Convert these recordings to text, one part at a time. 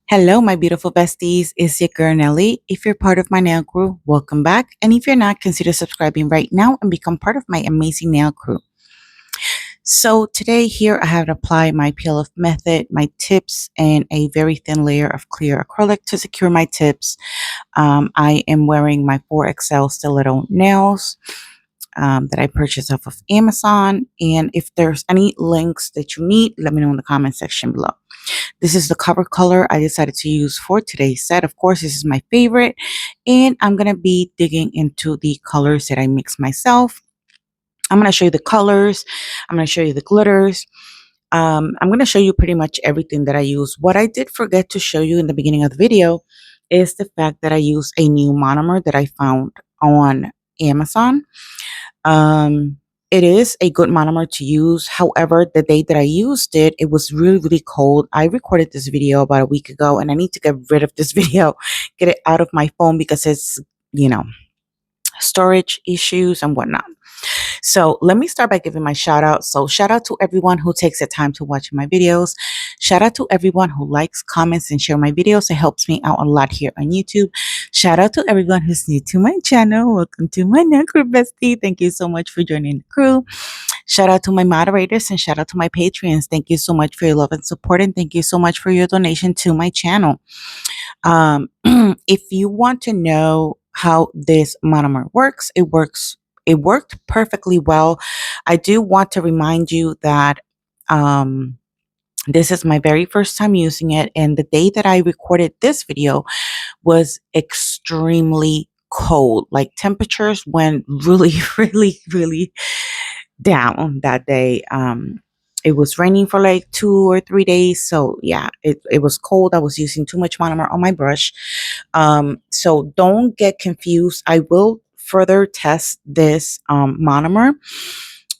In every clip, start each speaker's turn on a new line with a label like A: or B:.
A: Hello, my beautiful besties. It's your girl Nelly. If you're part of my nail crew, welcome back. And if you're not, consider subscribing right now and become part of my amazing nail crew. So today here I have applied my peel off method, my tips, and a very thin layer of clear acrylic to secure my tips. I am wearing my 4XL stiletto nails that I purchased off of Amazon. And if there's any links that you need, let me know in the comment section below. This is the cover color I decided to use for today's set. Of course, this is my favorite, and I'm going to be digging into the colors that I mix myself. I'm going to show you the colors. I'm going to show you the glitters. I'm going to show you pretty much everything that I use. What I did forget to show you in the beginning of the video is the fact that I use a new monomer that I found on Amazon. It is a good monomer to use. However, the day that I used it, it was really, really cold. I recorded this video about a week ago and I need to get rid of this video, get it out of my phone because it's, you know, storage issues and whatnot. So let me start by giving my shout out. So shout out to everyone who takes the time to watch my videos. Shout out to everyone who likes, comments, and share my videos. It helps me out a lot here on YouTube. Shout out to everyone who's new to my channel. Welcome to my nail crew bestie. Thank you so much for joining the crew. Shout out to my moderators and shout out to my Patreons. Thank you so much for your love and support, and thank you so much for your donation to my channel. If you want to know how this monomer works, it worked perfectly well. I do want to remind you that this is my very first time using it, and the day that I recorded this video was extremely cold. Like temperatures went really, really, really down that day. It was raining for like 2 or 3 days. So yeah, it was cold. I was using too much monomer on my brush. So don't get confused. I will further test this monomer.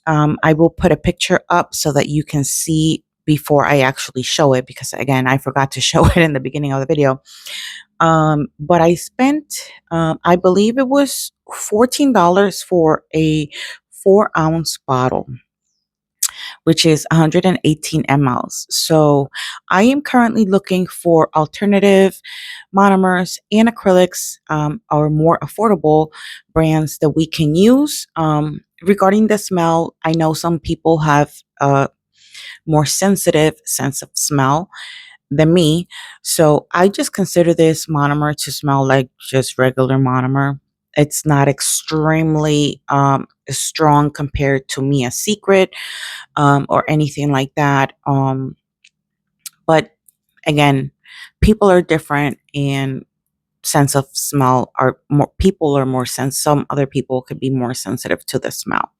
A: I will put a picture up so that you can see before I actually show it, because again, I forgot to show it in the beginning of the video. But I spent, I believe it was $14 for a 4-ounce bottle, which is 118 mLs. So I am currently looking for alternative monomers and acrylics, or more affordable brands that we can use. Regarding the smell, I know some people have a more sensitive sense of smell than me. So I just consider this monomer to smell like just regular monomer. It's not extremely strong compared to Mia Secret or anything like that. But again, people are different, and sense of smell are more, people are more sensitive. Some other people could be more sensitive to the smell.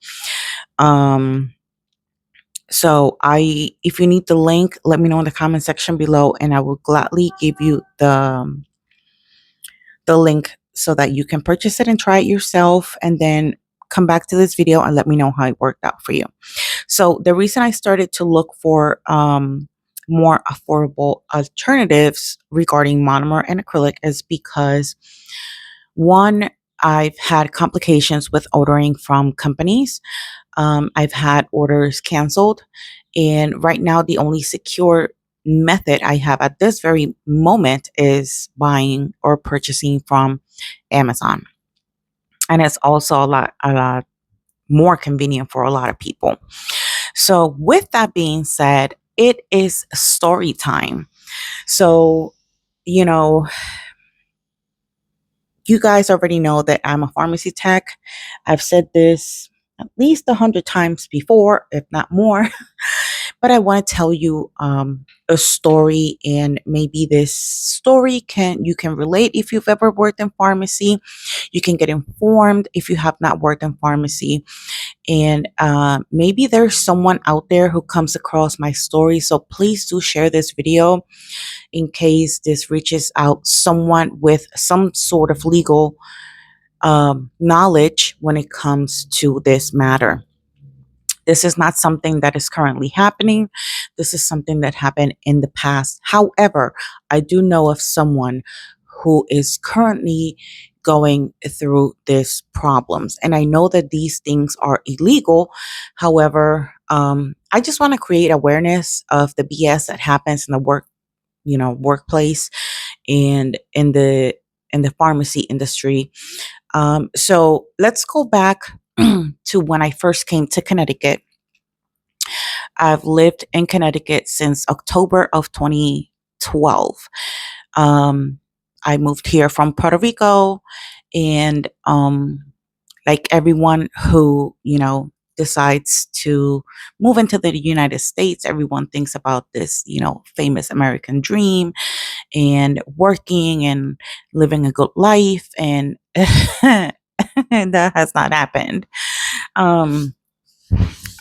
A: So if you need the link, let me know in the comment section below, and I will gladly give you the link so that you can purchase it and try it yourself, and then come back to this video and let me know how it worked out for you. So the reason I started to look for more affordable alternatives regarding monomer and acrylic is because, one, I've had complications with ordering from companies. I've had orders canceled, and right now the only secure method I have at this very moment is buying or purchasing from Amazon. And it's also a lot more convenient for a lot of people. So with that being said, it is story time. So, you know, you guys already know that I'm a pharmacy tech. I've said this at least 100 times before, if not more. But I want to tell you a story, and maybe this story you can relate if you've ever worked in pharmacy. You can get informed if you have not worked in pharmacy, and maybe there's someone out there who comes across my story. So please do share this video in case this reaches out someone with some sort of legal knowledge when it comes to this matter. This is not something that is currently happening. This is something that happened in the past. However, I do know of someone who is currently going through these problems. And I know that these things are illegal. However, I just want to create awareness of the BS that happens in the workplace and in the pharmacy industry. So let's go back to when I first came to Connecticut. I've lived in Connecticut since October of 2012. Um, I moved here from Puerto Rico, and like everyone who, decides to move into the United States, everyone thinks about this, famous American dream and working and living a good life. And that has not happened. Um,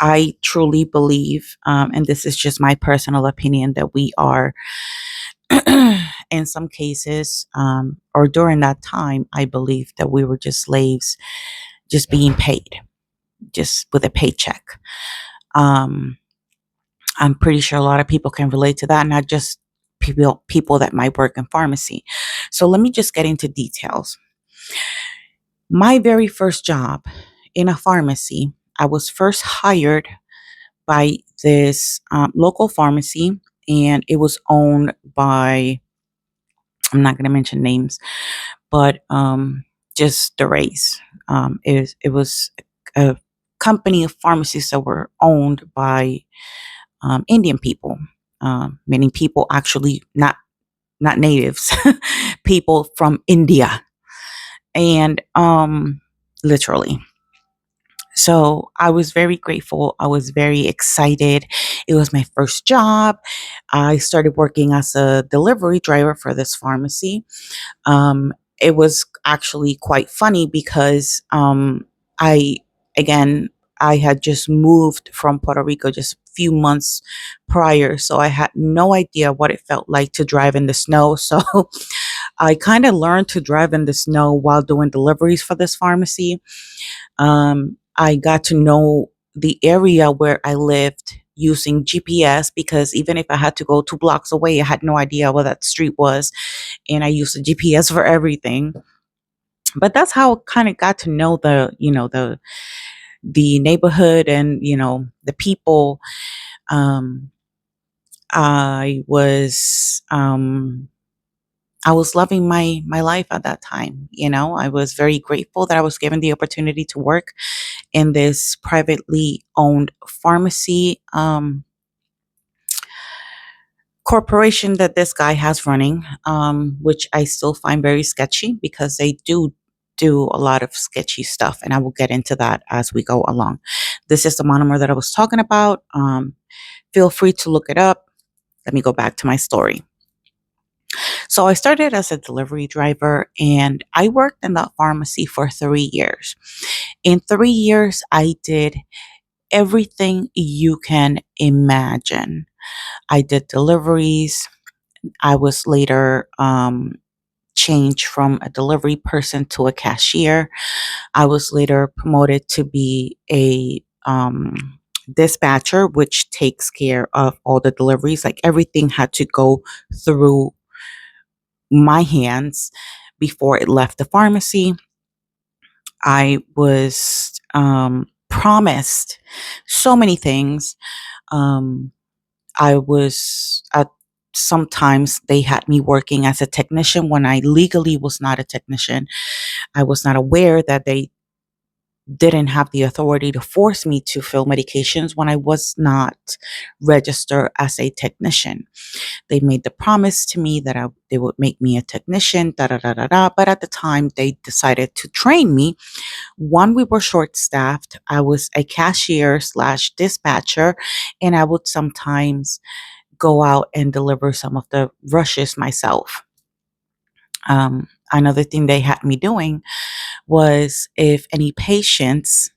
A: I truly believe, and this is just my personal opinion, that we are, in some cases, or during that time, I believe that we were just slaves, just being paid, just with a paycheck. Um, I'm pretty sure a lot of people can relate to that, not just people that might work in pharmacy. So let me just get into details. My very first job in a pharmacy, I was first hired by this local pharmacy, and it was owned by, I'm not going to mention names, but just the race. It was a company of pharmacies that were owned by Indian people, meaning people actually not natives, people from India, and literally. So I was very grateful. I was very excited. It was my first job. I started working as a delivery driver for this pharmacy. Um, it was actually quite funny because I, again, I had just moved from Puerto Rico just a few months prior. So I had no idea what it felt like to drive in the snow. So I kind of learned to drive in the snow while doing deliveries for this pharmacy. I got to know the area where I lived using GPS, because even if I had to go 2 blocks away, I had no idea where that street was. And I used the GPS for everything. But that's how I kind of got to know the neighborhood and, the people. Um, I was, I was loving my life at that time. I was very grateful that I was given the opportunity to work in this privately owned pharmacy corporation that this guy has running, which I still find very sketchy, because they do a lot of sketchy stuff, and I will get into that as we go along. This is the monomer that I was talking about. Feel free to look it up. Let me go back to my story. So I started as a delivery driver, and I worked in that pharmacy for 3 years. In 3 years, I did everything you can imagine. I did deliveries. I was later changed from a delivery person to a cashier. I was later promoted to be a dispatcher, which takes care of all the deliveries. Like, everything had to go through my hands before it left the pharmacy. I was promised so many things. Um, I was at Sometimes they had me working as a technician when I legally was not a technician. I was not aware that they didn't have the authority to force me to fill medications when I was not registered as a technician. They made the promise to me that they would make me a technician, da da da da da. But at the time, they decided to train me. One, we were short staffed. I was a cashier slash dispatcher, and I would sometimes go out and deliver some of the rushes myself. Another thing they had me doing was, if any patients,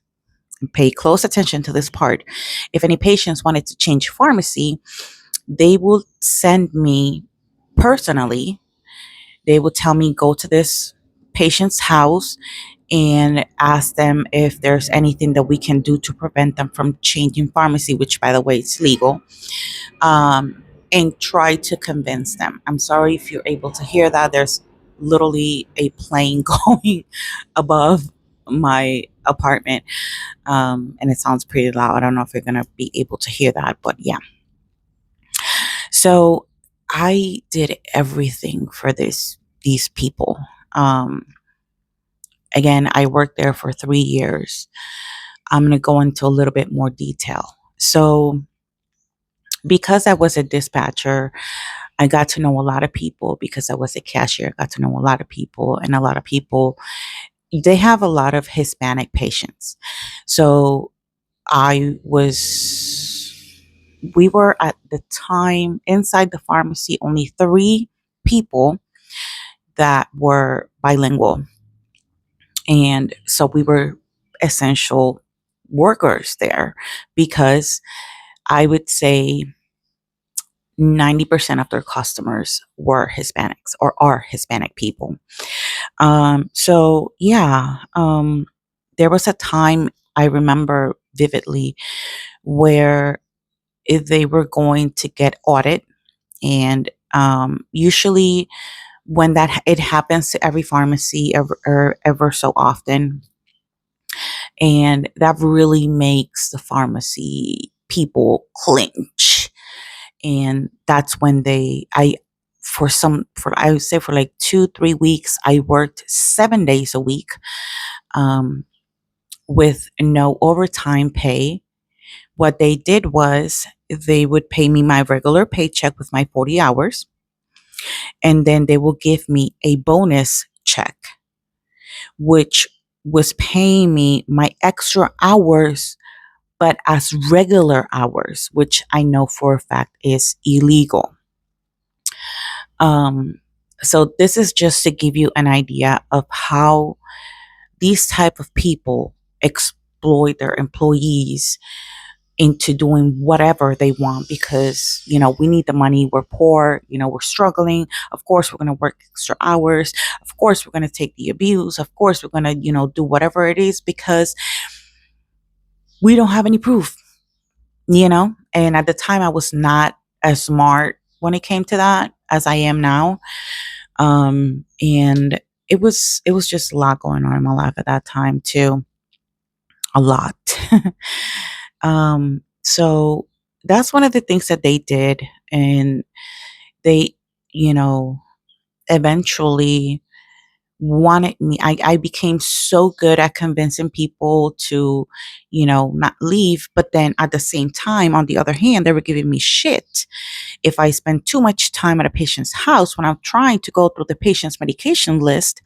A: pay close attention to this part, if any patients wanted to change pharmacy, they would send me personally. They would tell me, go to this patient's house and ask them if there's anything that we can do to prevent them from changing pharmacy, which, by the way, is legal. And try to convince them. I'm sorry if you're able to hear that. There's literally a plane going above my apartment, and it sounds pretty loud. I don't know if you're going to be able to hear that, but yeah. So I did everything for these people. Um, Again, I worked there for 3 years. I'm going to go into a little bit more detail. So, because I was a dispatcher, I got to know a lot of people. Because I was a cashier, I got to know a lot of people, and a lot of people, they have a lot of Hispanic patients. So, I was, we were at the time inside the pharmacy only three people that were bilingual. And so we were essential workers there, because I would say 90% of their customers were Hispanics or are Hispanic people. There was a time I remember vividly where if they were going to get audit, and usually when it happens to every pharmacy ever so often, and that really makes the pharmacy people clinch. And that's when I would say for like 2-3 weeks, I worked 7 days a week, um, with no overtime pay. What they did was they would pay me my regular paycheck with my 40 hours, and then they will give me a bonus check, which was paying me my extra hours, but as regular hours, which I know for a fact is illegal. Um, so this is just to give you an idea of how these type of people exploit their employees into doing whatever they want, because we need the money, we're poor, we're struggling, of course we're going to work extra hours, of course we're going to take the abuse, of course we're going to do whatever it is, because we don't have any proof. And at the time I was not as smart when it came to that as I am now. And it was just a lot going on in my life at that time too. A lot. So that's one of the things that they did. And they, you know, eventually wanted me. I became so good at convincing people to, not leave. But then at the same time, on the other hand, they were giving me shit if I spend too much time at a patient's house when I'm trying to go through the patient's medication list,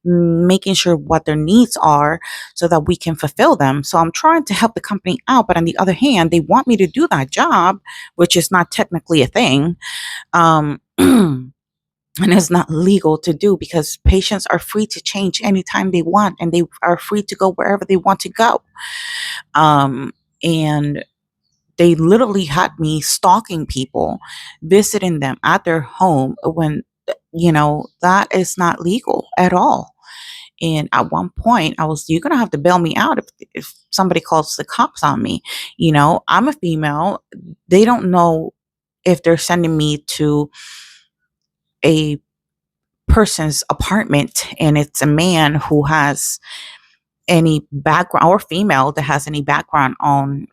A: making sure what their needs are so that we can fulfill them. So I'm trying to help the company out, but on the other hand, they want me to do that job, which is not technically a thing. And it's not legal to do, because patients are free to change anytime they want, and they are free to go wherever they want to go. And they literally had me stalking people, visiting them at their home when, that is not legal at all. And at one point, you're going to have to bail me out if somebody calls the cops on me. I'm a female. They don't know if they're sending me to a person's apartment and it's a man who has any background, or female that has any background on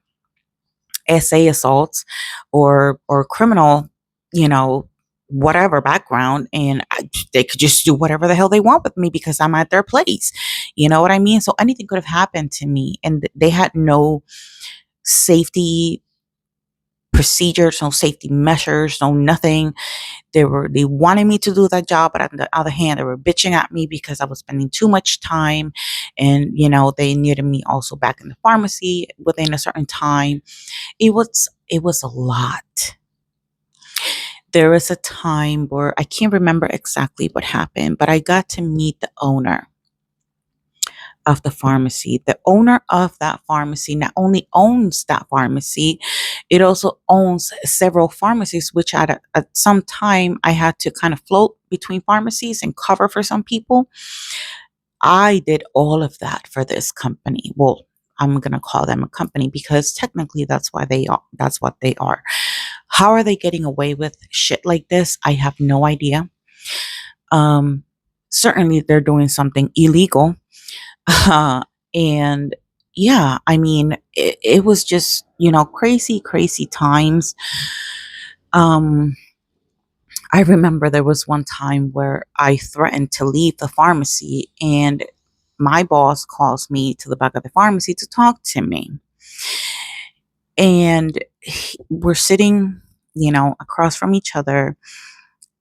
A: SA assaults or criminal, you know, whatever background, and they could just do whatever the hell they want with me because I'm at their place. You know what I mean? So anything could have happened to me, and they had no safety procedures, no safety measures, no nothing. They wanted me to do that job, but on the other hand, they were bitching at me because I was spending too much time, and they needed me also back in the pharmacy within a certain time. It was a lot. There was a time where I can't remember exactly what happened, but I got to meet the owner of the pharmacy. The owner of that pharmacy not only owns that pharmacy, it also owns several pharmacies, which at some time I had to kind of float between pharmacies and cover for some people. I did all of that for this company. Well, I'm going to call them a company because technically that's why they are. That's what they are. How are they getting away with shit like this? I have no idea. Um, Certainly they're doing something illegal. And yeah, I mean, it was just, crazy, crazy times. Um, I remember there was one time where I threatened to leave the pharmacy, and my boss calls me to the back of the pharmacy to talk to me. And we're sitting, across from each other.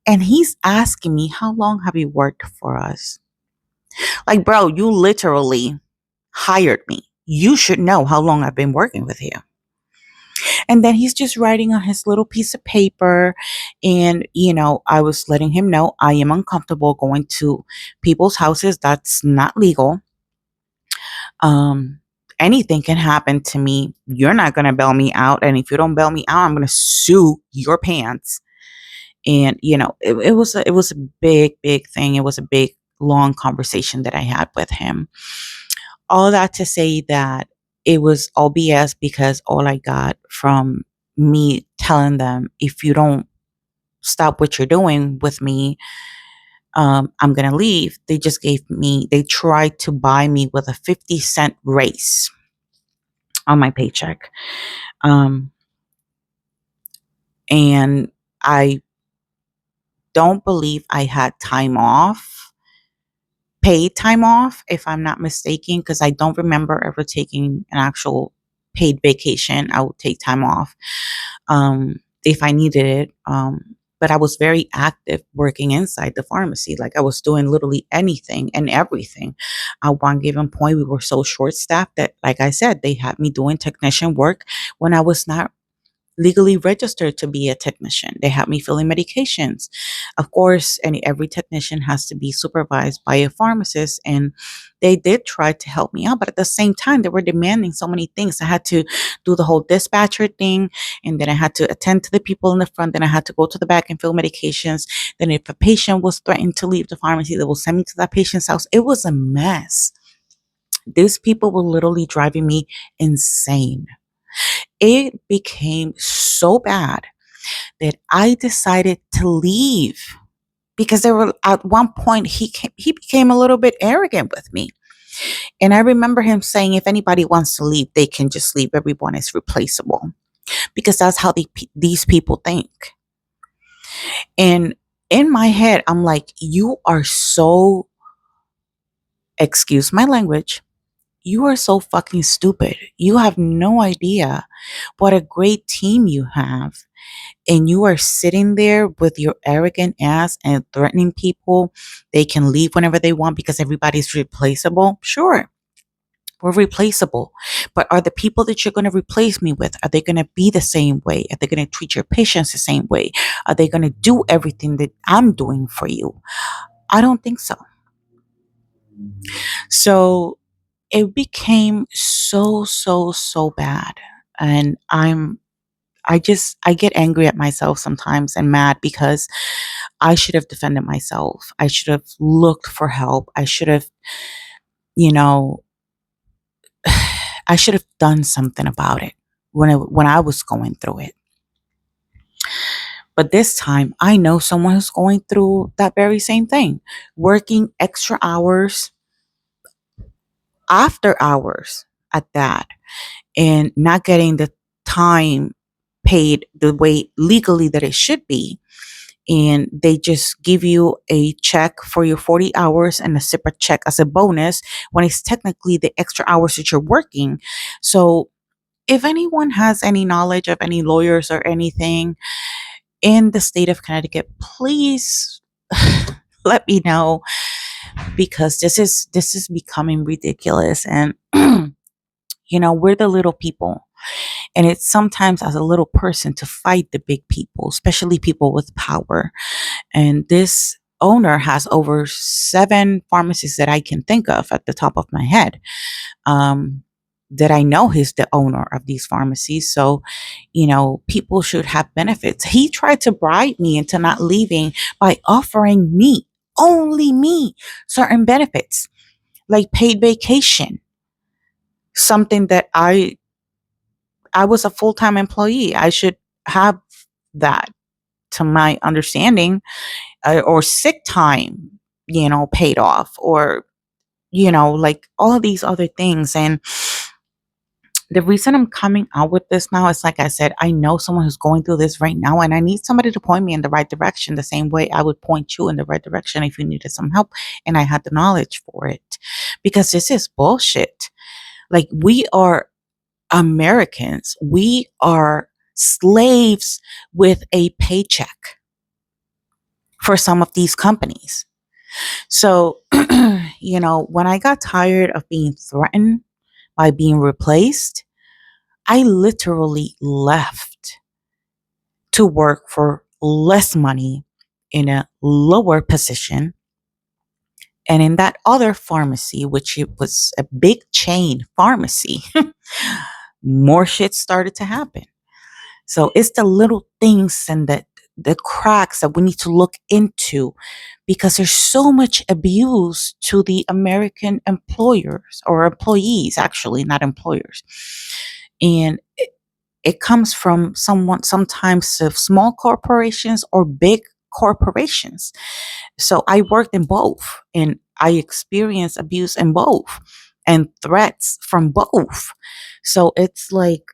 A: And he's asking me, how long have you worked for us? Like, bro, you literally hired me. You should know how long I've been working with you. And then he's just writing on his little piece of paper. And, I was letting him know I am uncomfortable going to people's houses. That's not legal. Um, Anything can happen to me. You're not going to bail me out. And if you don't bail me out, I'm going to sue your pants. And, it was a big, big thing. It was a big, long conversation that I had with him. All that to say that it was all BS, because all I got from me telling them, if you don't stop what you're doing with me, I'm going to leave. They tried to buy me with a 50-cent raise on my paycheck. Um, and I don't believe I had time off, paid time off, if I'm not mistaken, because I don't remember ever taking an actual paid vacation. I would take time off if I needed it. But I was very active working inside the pharmacy. Like, I was doing literally anything and everything. At one given point, we were so short staffed that, like I said, they had me doing technician work when I was not legally registered to be a technician. They had me filling medications. Of course, every technician has to be supervised by a pharmacist, and they did try to help me out, but at the same time, they were demanding so many things. I had to do the whole dispatcher thing, and then I had to attend to the people in the front, then I had to go to the back and fill medications. Then if a patient was threatened to leave the pharmacy, they will send me to that patient's house. It was a mess. These people were literally driving me insane. It became so bad that I decided to leave, because there were, at one point, he became a little bit arrogant with me. And I remember him saying, if anybody wants to leave, they can just leave. Everyone is replaceable, because that's how these people think. And in my head, I'm like, you are so, excuse my language, you are so fucking stupid. You have no idea what a great team you have. And you are sitting there with your arrogant ass and threatening people they can leave whenever they want because everybody's replaceable. Sure, we're replaceable. But are the people that you're going to replace me with, are they going to be the same way? Are they going to treat your patients the same way? Are they going to do everything that I'm doing for you? I don't think so. So it became so, so, so bad. And I get angry at myself sometimes and mad, because I should have defended myself. I should have looked for help. I should have, you know, I should have done something about it when I was going through it. But this time, I know someone who's going through that very same thing, working extra hours, after hours at that, and not getting the time paid the way legally that it should be. And they just give you a check for your 40 hours and a separate check as a bonus, when it's technically the extra hours that you're working. So if anyone has any knowledge of any lawyers or anything in the state of Connecticut, please let me know, because this is becoming ridiculous. And we're the little people, and it's sometimes, as a little person, to fight the big people, especially people with power. And this owner has over 7 pharmacies that I can think of at the top of my head, that I know he's the owner of these pharmacies. So, people should have benefits. He tried to bribe me into not leaving by offering me, only me, certain benefits, like paid vacation, something that I was a full-time employee. I should have that, to my understanding, or sick time, paid off, or, like all of these other things. And The reason I'm coming out with this now is, like I said, I know someone who's going through this right now, and I need somebody to point me in the right direction, the same way I would point you in the right direction if you needed some help and I had the knowledge for it. Because this is bullshit. Like, we are Americans, we are slaves with a paycheck for some of these companies. So, when I got tired of being threatened by being replaced, I literally left to work for less money in a lower position. And in that other pharmacy, which it was a big chain pharmacy, more shit started to happen. So it's the little things and the cracks that we need to look into, because there's so much abuse to the American employers, or employees, actually, not employers. And it comes from sometimes of small corporations or big corporations. So I worked in both, and I experienced abuse in both and threats from both. So it's like,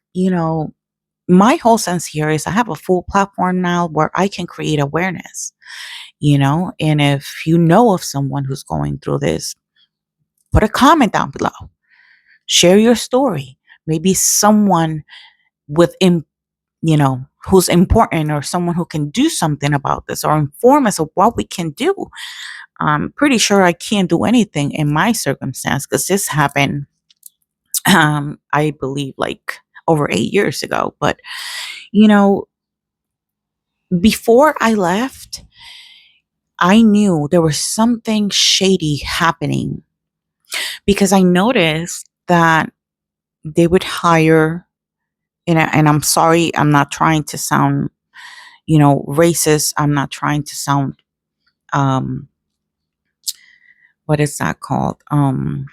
A: my whole sense here is I have a full platform now where I can create awareness, and if you know of someone who's going through this, put a comment down below, share your story. Maybe someone within, who's important, or someone who can do something about this or inform us of what we can do. I'm pretty sure I can't do anything in my circumstance, because this happened, I believe, like over 8 years ago. But, you know, before I left, I knew there was something shady happening, because I noticed that they would hire, and I'm sorry, I'm not trying to sound, racist. I'm not trying to sound, um, what is that called? I'm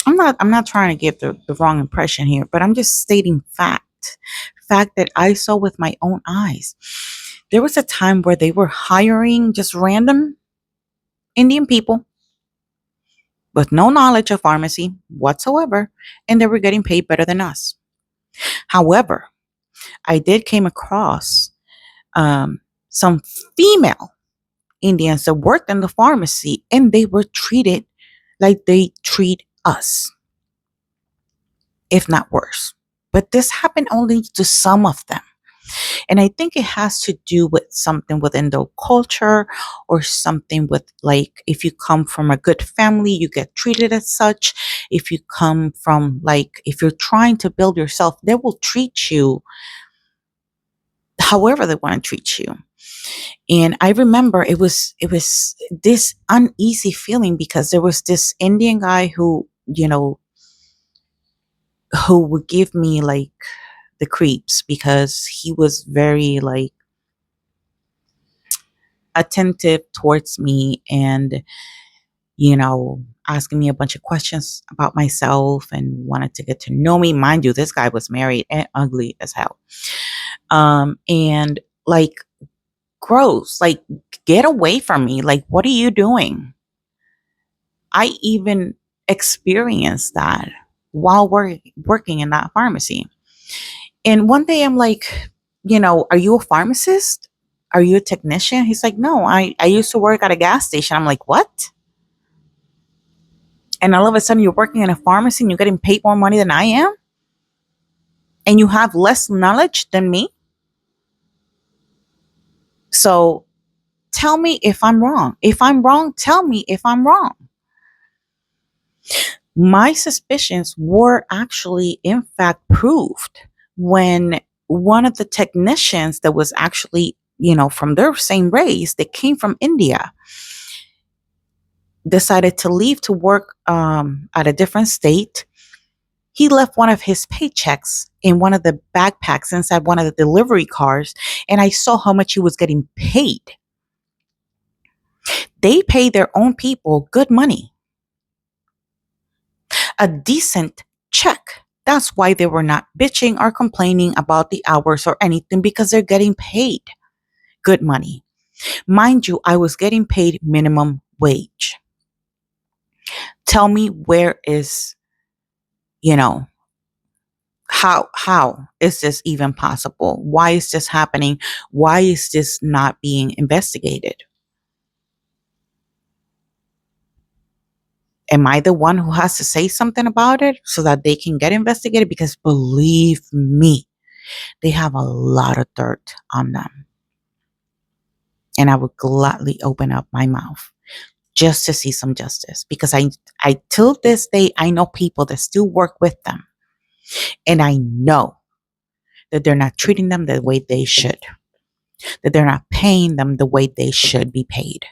A: not trying to give the wrong impression here, but I'm just stating fact that I saw with my own eyes. There was a time where they were hiring just random Indian people with no knowledge of pharmacy whatsoever, and they were getting paid better than us. However, I did came across some female Indians that worked in the pharmacy, and they were treated like they treat us, if not worse. But this happened only to some of them. And I think it has to do with something within the culture, or something with, like, if you come from a good family, you get treated as such. If you come from, like, if you're trying to build yourself, they will treat you however they want to treat you. And I remember it was this uneasy feeling, because there was this Indian guy who would give me like the creeps, because he was very like attentive towards me, and asking me a bunch of questions about myself and wanted to get to know me. Mind you, this guy was married and ugly as hell. And like, gross, like, get away from me. Like, what are you doing? I even experienced that while working in that pharmacy. And one day I'm like, are you a pharmacist? Are you a technician? He's like, no, I used to work at a gas station. I'm like, what? And all of a sudden you're working in a pharmacy and you're getting paid more money than I am? And you have less knowledge than me? So tell me if I'm wrong. If I'm wrong, tell me if I'm wrong. My suspicions were actually, in fact, proved when one of the technicians that was actually, from their same race, that came from India, decided to leave to work at a different state. He left one of his paychecks in one of the backpacks inside one of the delivery cars, and I saw how much he was getting paid. They pay their own people good money, a decent check. That's why they were not bitching or complaining about the hours or anything, because they're getting paid good money. Mind you, I was getting paid minimum wage. Tell me, where is You know, how is this even possible? Why is this happening? Why is this not being investigated? Am I the one who has to say something about it so that they can get investigated? Because believe me, they have a lot of dirt on them. And I would gladly open up my mouth just to see some justice, because I till this day, I know people that still work with them, and I know that they're not treating them the way they should, that they're not paying them the way they should be paid.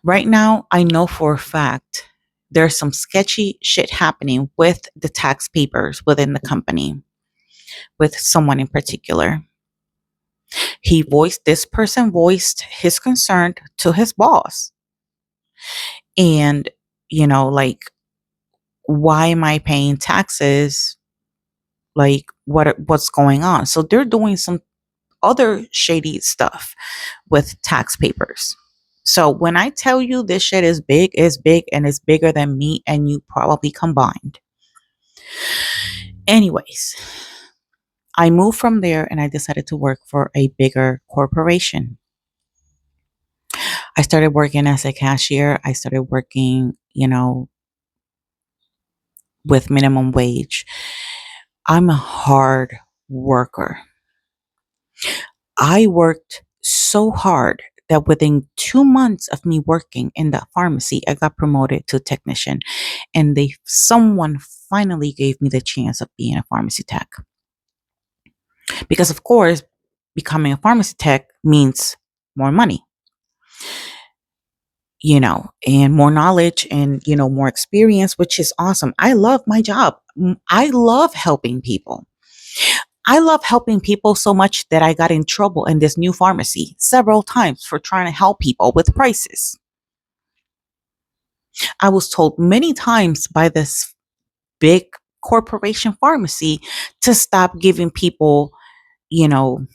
A: Right now, I know for a fact there's some sketchy shit happening with the tax papers within the company, with someone in particular. This person voiced his concern to his boss. And, like, why am I paying taxes? Like, what's going on? So they're doing some other shady stuff with tax papers. So when I tell you this shit is big, it's big, and it's bigger than me and you probably combined. Anyways, I moved from there and I decided to work for a bigger corporation. I started working as a cashier. I started working, with minimum wage. I'm a hard worker. I worked so hard that within 2 months of me working in that pharmacy, I got promoted to technician, and someone finally gave me the chance of being a pharmacy tech. Because of course, becoming a pharmacy tech means more money, and more knowledge and, more experience, which is awesome. I love my job. I love helping people. I love helping people so much that I got in trouble in this new pharmacy several times for trying to help people with prices. I was told many times by this big corporation pharmacy to stop giving people, you know,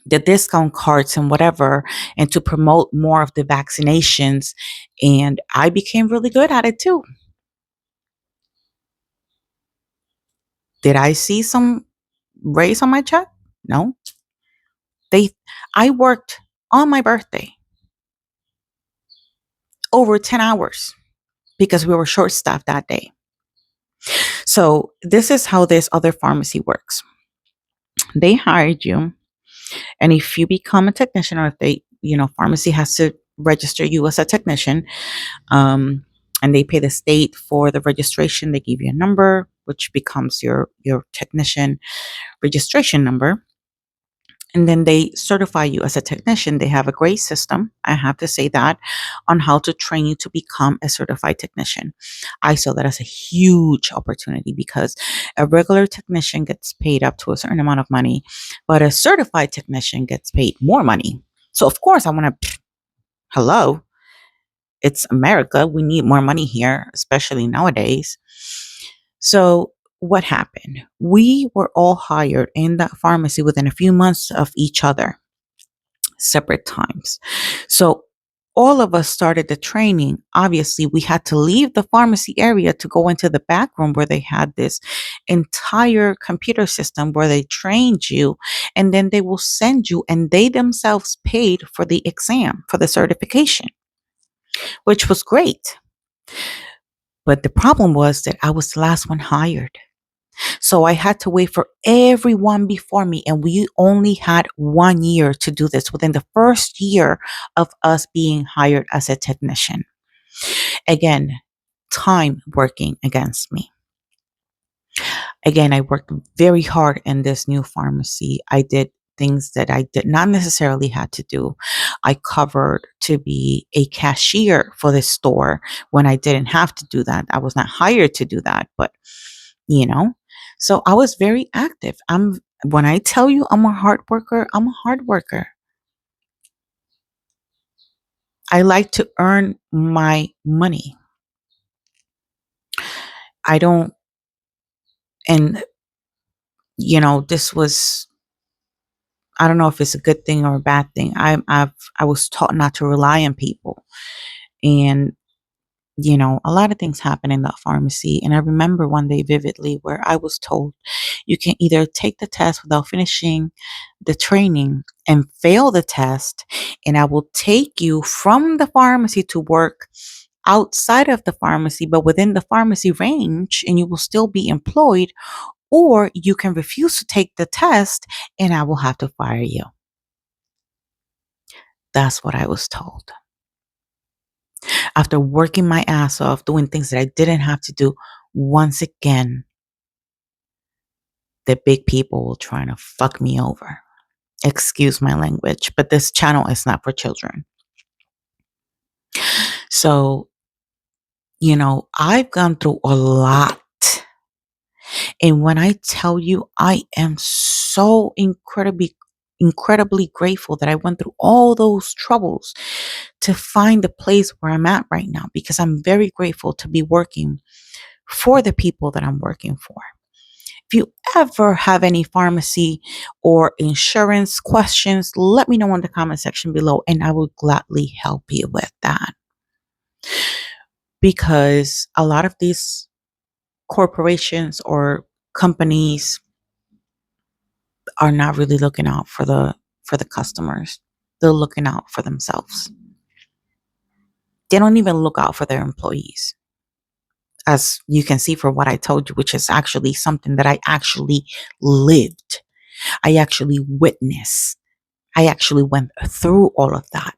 A: the discount cards and whatever, and to promote more of the vaccinations. And I became really good at it too. Did I see some raise on my check? No. They I worked on my birthday over 10 hours because we were short staffed that day. So this is how this other pharmacy works. They hired you, and if you become a technician, or if pharmacy has to register you as a technician, and they pay the state for the registration. They give you a number, which becomes your technician registration number. And then they certify you as a technician. They have a great system, I have to say that, on how to train you to become a certified technician. I saw that as a huge opportunity because a regular technician gets paid up to a certain amount of money, but a certified technician gets paid more money. So, of course, I want to, hello, it's America. We need more money here, especially nowadays. So, what happened? We were all hired in that pharmacy within a few months of each other, separate times. So all of us started the training. Obviously, we had to leave the pharmacy area to go into the back room where they had this entire computer system where they trained you, and then they will send you, and they themselves paid for the exam, for the certification, which was great. But the problem was that I was the last one hired. So I had to wait for everyone before me. And we only had 1 year to do this within the first year of us being hired as a technician. Again, time working against me. Again, I worked very hard in this new pharmacy. I did things that I did not necessarily had to do. I covered to be a cashier for the store when I didn't have to do that. I was not hired to do that, but you know, so I was very active. When I tell you I'm a hard worker, I'm a hard worker. I like to earn my money. I don't, and this was, I don't know if it's a good thing or a bad thing. I was taught not to rely on people, and A lot of things happen in that pharmacy. And I remember one day vividly where I was told you can either take the test without finishing the training and fail the test, and I will take you from the pharmacy to work outside of the pharmacy, but within the pharmacy range, and you will still be employed, or you can refuse to take the test and I will have to fire you. That's what I was told. After working my ass off, doing things that I didn't have to do, once again, the big people will try to fuck me over. Excuse my language, but this channel is not for children. So, I've gone through a lot. And when I tell you, I am so incredibly grateful that I went through all those troubles to find the place where I'm at right now, because I'm very grateful to be working for the people that I'm working for. If you ever have any pharmacy or insurance questions, let me know in the comment section below and I will gladly help you with that. Because a lot of these corporations or companies are not really looking out for the customers. They're looking out for themselves. They don't even look out for their employees. As you can see from what I told you, which is actually something that I actually lived. I actually witnessed. I actually went through all of that.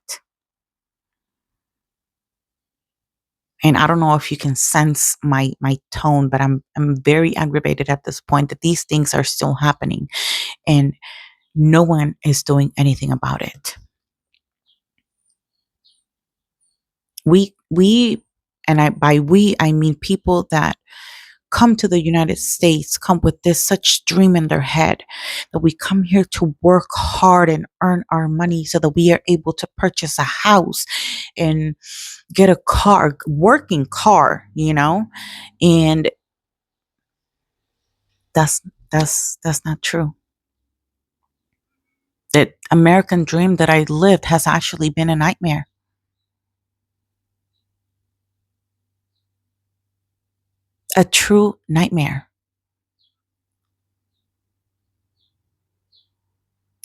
A: And I don't know if you can sense my tone, but I'm very aggravated at this point that these things are still happening and no one is doing anything about it. We and by we I mean people that come to the United States, come with this such dream in their head that we come here to work hard and earn our money so that we are able to purchase a house and get a car, working car, and that's not true. That American dream that I lived has actually been a nightmare. A true nightmare.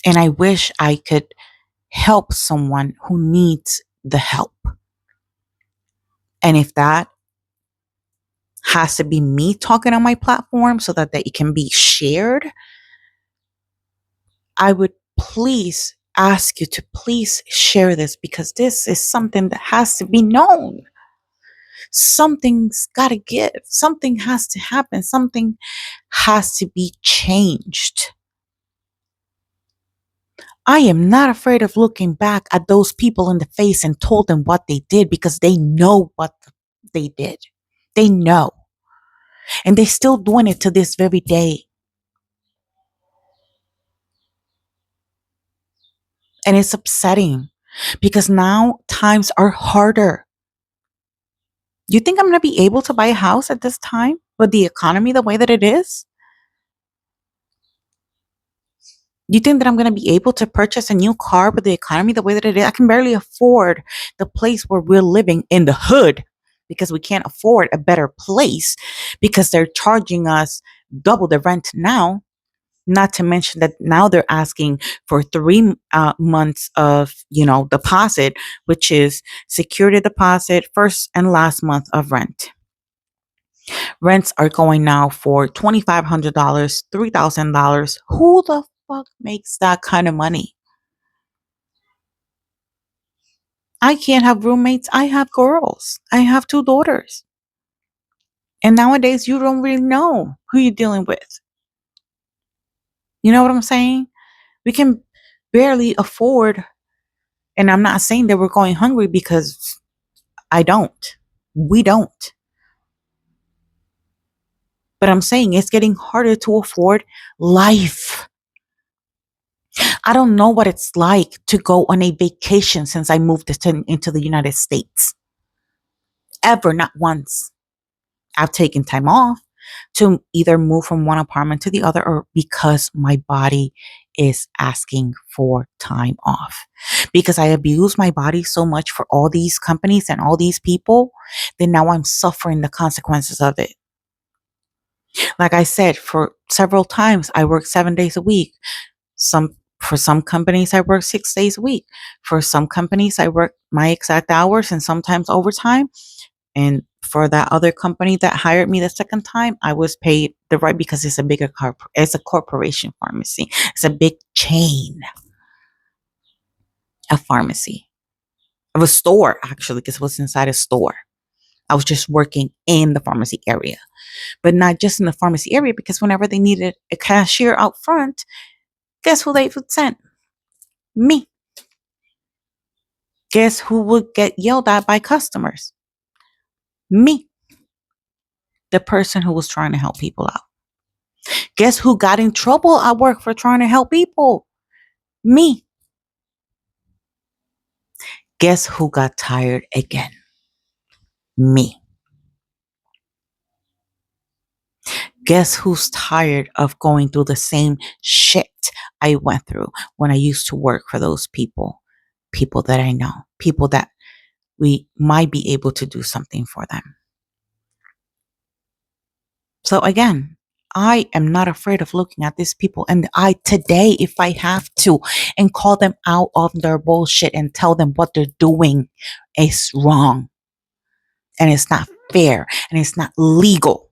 A: And I wish I could help someone who needs the help. And if that has to be me talking on my platform so that it can be shared, I would please ask you to please share this, because this is something that has to be known. Something's got to give. Something has to happen. Something has to be changed. I am not afraid of looking back at those people in the face and told them what they did, because they know what they did. They know. And they're still doing it to this very day. And it's upsetting because now times are harder. You think I'm going to be able to buy a house at this time with the economy the way that it is? You think that I'm going to be able to purchase a new car with the economy the way that it is? I can barely afford the place where we're living in the hood, because we can't afford a better place because they're charging us double the rent now. Not to mention that now they're asking for 3 months of, deposit, which is security deposit, first and last month of rent. Rents are going now for $2,500, $3,000. Who the fuck makes that kind of money? I can't have roommates. I have girls. I have 2 daughters. And nowadays, you don't really know who you're dealing with. You know what I'm saying? We can barely afford, and I'm not saying that we're going hungry, because I don't. We don't. But I'm saying it's getting harder to afford life. I don't know what it's like to go on a vacation since I moved into the United States. Ever, not once. I've taken time off to either move from one apartment to the other, or because my body is asking for time off. Because I abuse my body so much for all these companies and all these people, then now I'm suffering the consequences of it. Like I said, for several times, I work 7 days a week. For some companies, I work 6 days a week. For some companies, I work my exact hours and sometimes overtime. And for that other company that hired me the second time, I was paid the right because it's a it's a corporation pharmacy. It's a big chain of pharmacy, of a store actually, because it was inside a store. I was just working in the pharmacy area, but not just in the pharmacy area, because whenever they needed a cashier out front, guess who they would send? Me. Guess who would get yelled at by customers? Me. The person who was trying to help people out. Guess who got in trouble at work for trying to help people? Me. Guess who got tired again? Me. Guess who's tired of going through the same shit I went through when I used to work for those people? People that I know, people that we might be able to do something for them. So again, I am not afraid of looking at these people and I today, if I have to, and call them out of their bullshit and tell them what they're doing is wrong and it's not fair and it's not legal.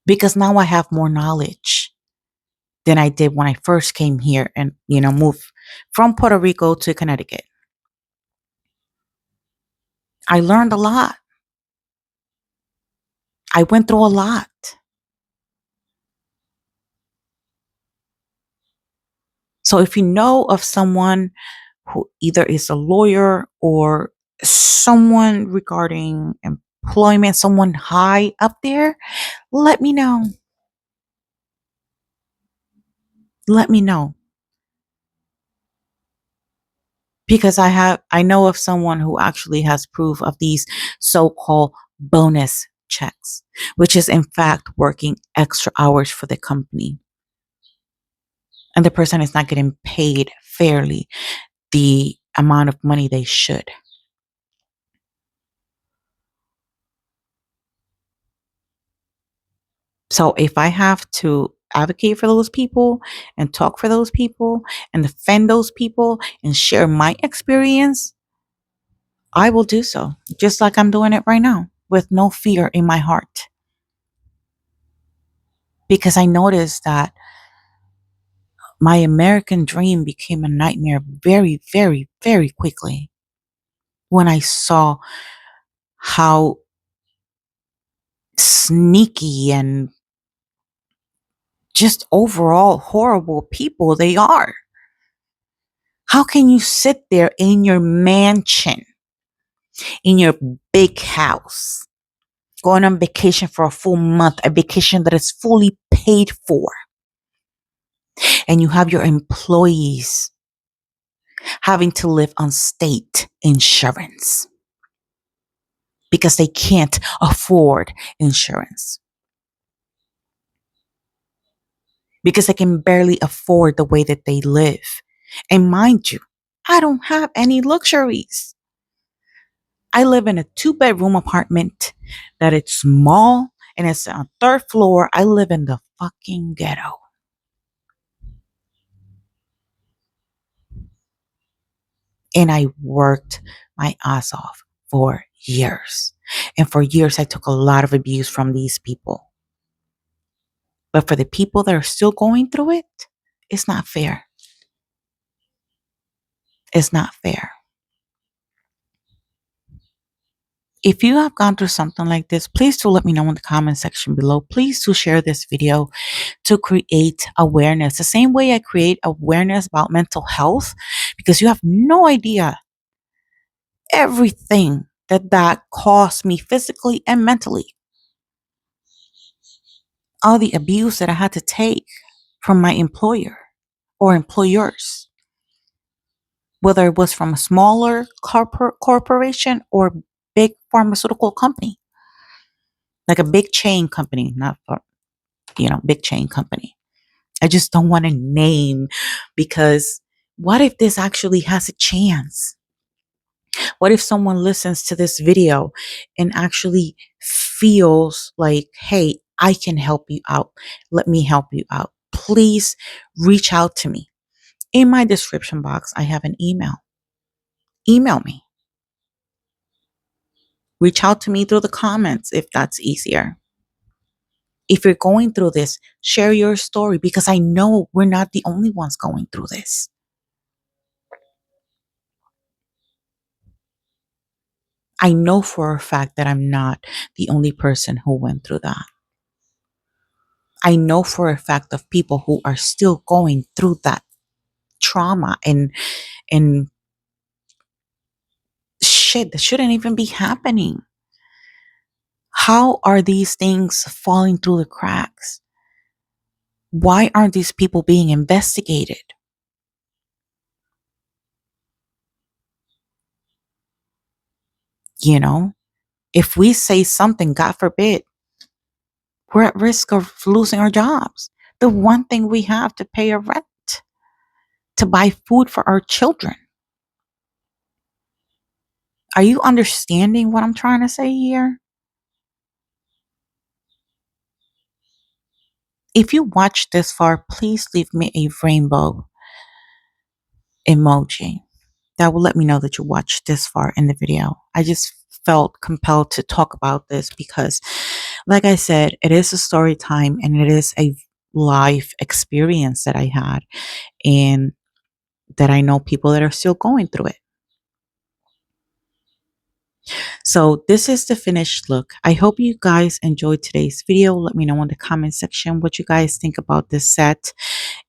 A: Because now I have more knowledge than I did when I first came here and, moved from Puerto Rico to Connecticut. I learned a lot. I went through a lot. So if you know of someone who either is a lawyer or someone regarding employment, someone high up there, let me know. Let me know. Because I know of someone who actually has proof of these so-called bonus checks, which is in fact working extra hours for the company. And the person is not getting paid fairly the amount of money they should. So if I have to advocate for those people and talk for those people and defend those people and share my experience, I will do so, just like I'm doing it right now, with no fear in my heart. Because I noticed that my American dream became a nightmare very, very, very quickly when I saw how sneaky and just overall horrible people they are. How can you sit there in your mansion, in your big house, going on vacation for a full month, a vacation that is fully paid for, and you have your employees having to live on state insurance because they can't afford insurance, because they can barely afford the way that they live? And mind you, I don't have any luxuries. I live in a 2-bedroom apartment that it's small and it's on 3rd floor. I live in the fucking ghetto. And I worked my ass off for years. And for years, I took a lot of abuse from these people. But for the people that are still going through it, it's not fair. It's not fair. If you have gone through something like this, please do let me know in the comment section below. Please do share this video to create awareness. The same way I create awareness about mental health, because you have no idea everything that cost me physically and mentally. All the abuse that I had to take from my employer or employers, whether it was from a smaller corporation or big pharmaceutical company, like a big chain company, not big chain company. I just don't want to name because what if this actually has a chance? What if someone listens to this video and actually feels like, hey, I can help you out. Let me help you out. Please reach out to me. In my description box, I have an email. Email me. Reach out to me through the comments if that's easier. If you're going through this, share your story because I know we're not the only ones going through this. I know for a fact that I'm not the only person who went through that. I know for a fact of people who are still going through that trauma and shit that shouldn't even be happening. How are these things falling through the cracks? Why aren't these people being investigated? You know, if we say something, God forbid, we're at risk of losing our jobs. The one thing we have to pay a rent, to buy food for our children. Are you understanding what I'm trying to say here? If you watched this far, please leave me a rainbow emoji. That will let me know that you watched this far in the video. I just felt compelled to talk about this because, like I said, it is a story time and it is a life experience that I had and that I know people that are still going through it. So this is the finished look. I hope you guys enjoyed today's video. Let me know in the comment section what you guys think about this set.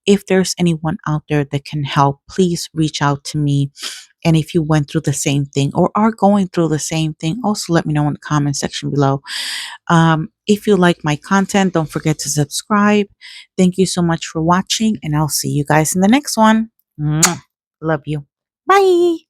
A: If there's anyone out there that can help, please reach out to me. And if you went through the same thing or are going through the same thing, also let me know in the comment section below. If you like my content, don't forget to subscribe. Thank you so much for watching, and I'll see you guys in the next one. Mwah. Love you. Bye.